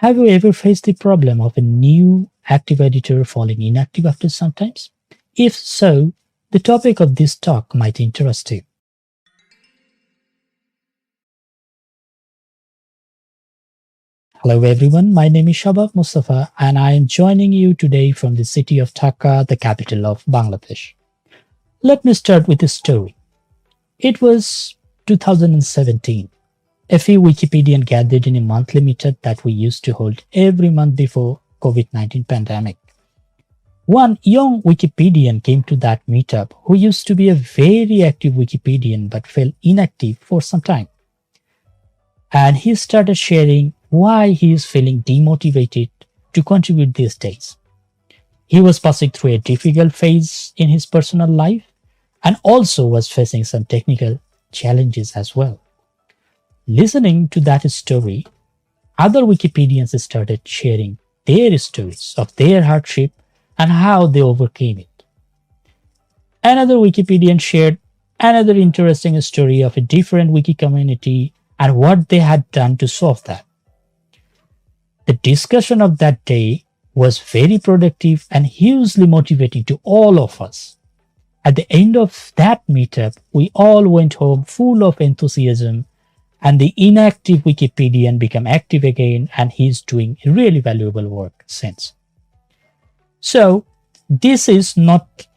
Have you ever faced the problem of a new active editor falling inactive after some time? If so, the topic of this talk might interest you. Hello everyone, my name is Shabab Mustafa and I am joining you today from the city of Dhaka, the capital of Bangladesh. Let me start with a story. It was 2017. A few Wikipedians gathered in a monthly meetup that we used to hold every month before COVID-19 pandemic. One young Wikipedian came to that meetup who used to be a very active Wikipedian but fell inactive for some time. And he started sharing why he is feeling demotivated to contribute these days. He was passing through a difficult phase in his personal life and also was facing some technical challenges as well. Listening to that story, other Wikipedians started sharing their stories of their hardship and how they overcame it. Another Wikipedian shared another interesting story of a different wiki community and what they had done to solve that. The discussion of that day was very productive and hugely motivating to all of us. At the end of that meetup, we all went home full of enthusiasm, and the inactive Wikipedian became active again, and he's doing really valuable work since. So, this is not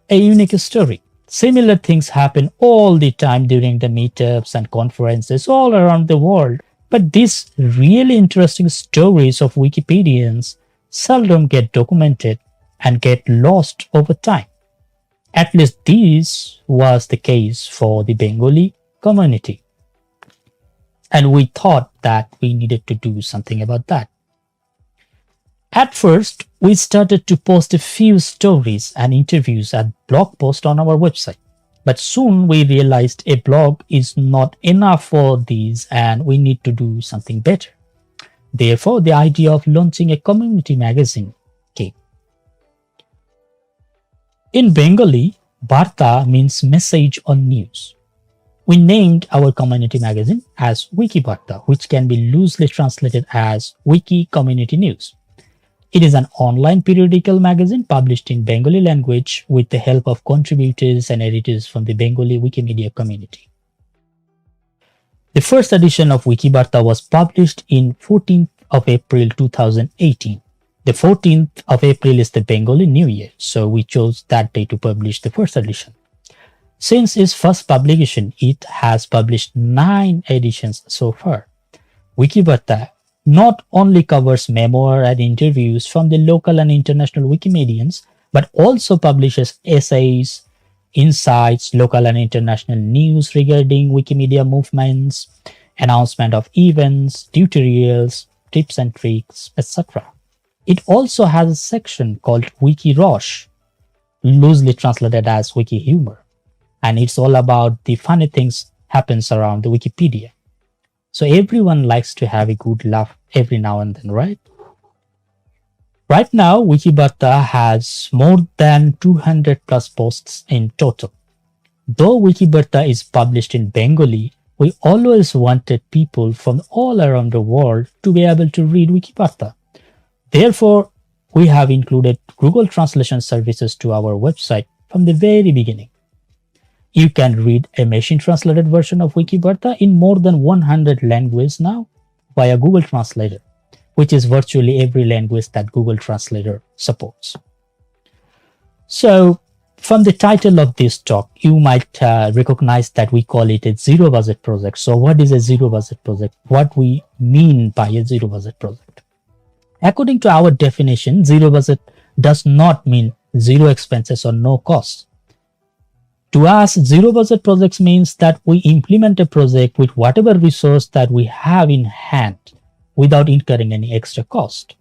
a unique story. Similar things happen all the time during the meetups and conferences all around the world. But these really interesting stories of Wikipedians seldom get documented and get lost over time. At least this was the case for the Bengali community. And we thought that we needed to do something about that. At first, we started to post a few stories and interviews and blog posts on our website. But soon we realized a blog is not enough for these and we need to do something better. Therefore, the idea of launching a community magazine came. In Bengali, Barta means message or news. We named our community magazine as WikiBarta, which can be loosely translated as Wiki Community News. It is an online periodical magazine published in Bengali language with the help of contributors and editors from the Bengali Wikimedia community. The first edition of WikiBarta was published in 14th of April 2018. The 14th of April is the Bengali New Year, so we chose that day to publish the first edition. Since its first publication, it has published 9 editions so far. WikiBarta not only covers memoir and interviews from the local and international Wikimedians, but also publishes essays, insights, local and international news regarding Wikimedia movements, announcement of events, tutorials, tips and tricks, etc. It also has a section called Wiki Rosh, loosely translated as Wiki Humor, and it's all about the funny things happens around the Wikipedia. So everyone likes to have a good laugh every now and then, right? Right now, WikiBarta has more than 200 plus posts in total. Though WikiBarta is published in Bengali, we always wanted people from all around the world to be able to read WikiBarta. Therefore, we have included Google Translation services to our website from the very beginning. You can read a machine-translated version of WikiBarta in more than 100 languages now via Google Translator, which is virtually every language that Google Translator supports. So, from the title of this talk, you might recognize that we call it a zero-budget project. So, what is a zero-budget project? What we mean by a zero-budget project? According to our definition, zero-budget does not mean zero expenses or no costs. To us, zero-budget projects means that we implement a project with whatever resource that we have in hand without incurring any extra cost.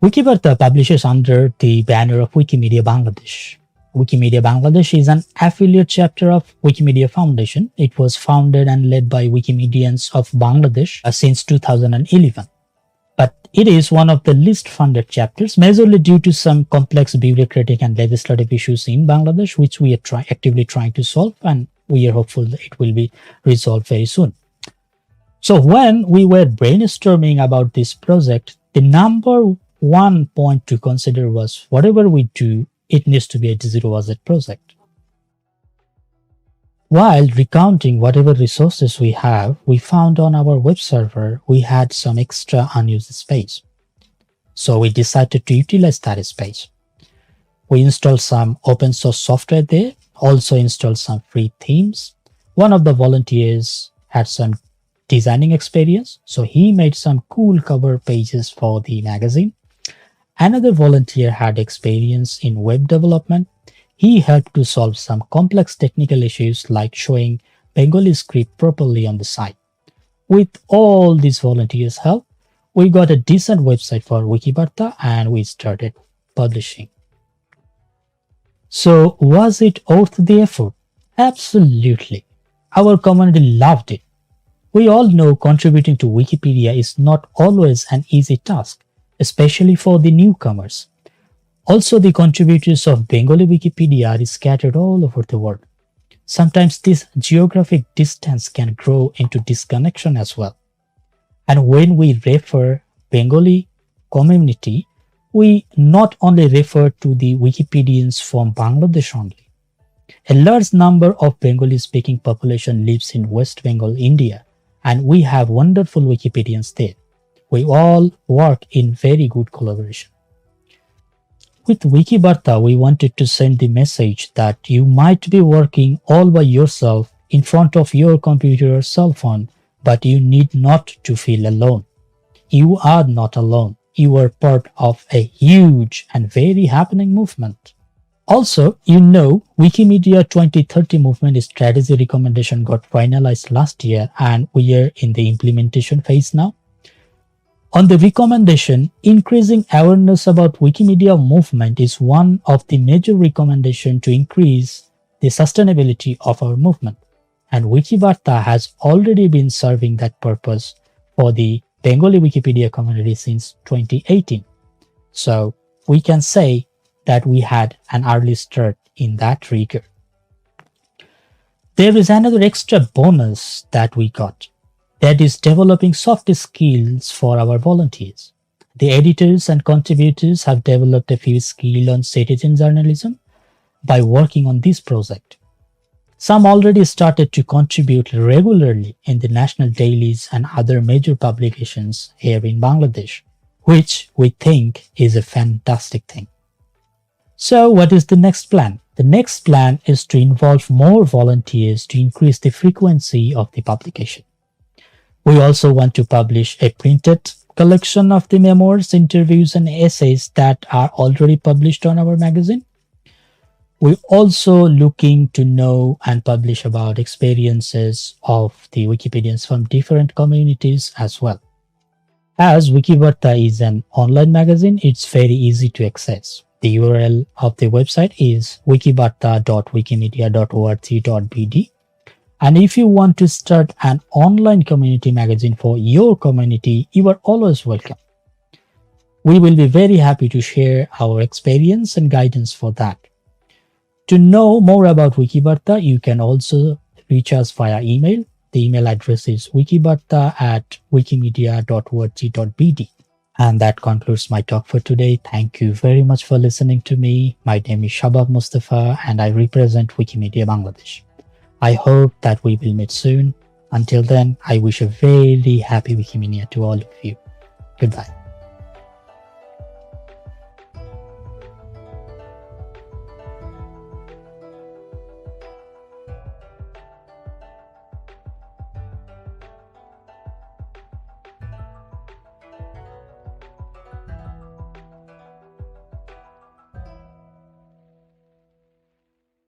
WikiBarta publishes under the banner of Wikimedia Bangladesh. Wikimedia Bangladesh is an affiliate chapter of Wikimedia Foundation. It was founded and led by Wikimedians of Bangladesh since 2011. But it is one of the least funded chapters, majorly due to some complex bureaucratic and legislative issues in Bangladesh, which we are actively trying to solve, and we are hopeful that it will be resolved very soon. So when we were brainstorming about this project, the number one point to consider was whatever we do, it needs to be a zero budget project. While recounting whatever resources we have, we found on our web server we had some extra unused space. So we decided to utilize that space. We installed some open source software there, also installed some free themes. One of the volunteers had some designing experience, so he made some cool cover pages for the magazine. Another volunteer had experience in web development. He helped to solve some complex technical issues like showing Bengali script properly on the site. With all these volunteers' help, we got a decent website for WikiBarta and we started publishing. So was it worth the effort? Absolutely. Our community loved it. We all know contributing to Wikipedia is not always an easy task, especially for the newcomers. Also, the contributors of Bengali Wikipedia are scattered all over the world. Sometimes this geographic distance can grow into disconnection as well. And when we refer Bengali community, we not only refer to the Wikipedians from Bangladesh only. A large number of Bengali-speaking population lives in West Bengal, India, and we have wonderful Wikipedians there. We all work in very good collaboration. With WikiBarta, we wanted to send the message that you might be working all by yourself in front of your computer or cell phone, but you need not to feel alone. You are not alone. You are part of a huge and very happening movement. Also, Wikimedia 2030 movement strategy recommendation got finalized last year and we are in the implementation phase now. On the recommendation, increasing awareness about Wikimedia movement is one of the major recommendations to increase the sustainability of our movement. And WikiBarta has already been serving that purpose for the Bengali Wikipedia community since 2018. So we can say that we had an early start in that regard. There is another extra bonus that we got. That is developing soft skills for our volunteers. The editors and contributors have developed a few skills on citizen journalism by working on this project. Some already started to contribute regularly in the national dailies and other major publications here in Bangladesh, which we think is a fantastic thing. So what is the next plan? The next plan is to involve more volunteers to increase the frequency of the publication. We also want to publish a printed collection of the memoirs, interviews, and essays that are already published on our magazine. We're also looking to know and publish about experiences of the Wikipedians from different communities as well. As WikiBarta is an online magazine, it's very easy to access. The URL of the website is wikibarta.wikimedia.org.bd. And if you want to start an online community magazine for your community, you are always welcome. We will be very happy to share our experience and guidance for that. To know more about WikiBarta, you can also reach us via email. The email address is wikibarta@wikimedia.org.bd. And that concludes my talk for today. Thank you very much for listening to me. My name is Shabab Mustafa and I represent Wikimedia Bangladesh. I hope that we will meet soon. Until then, I wish a very happy Wikimedia to all of you. Goodbye.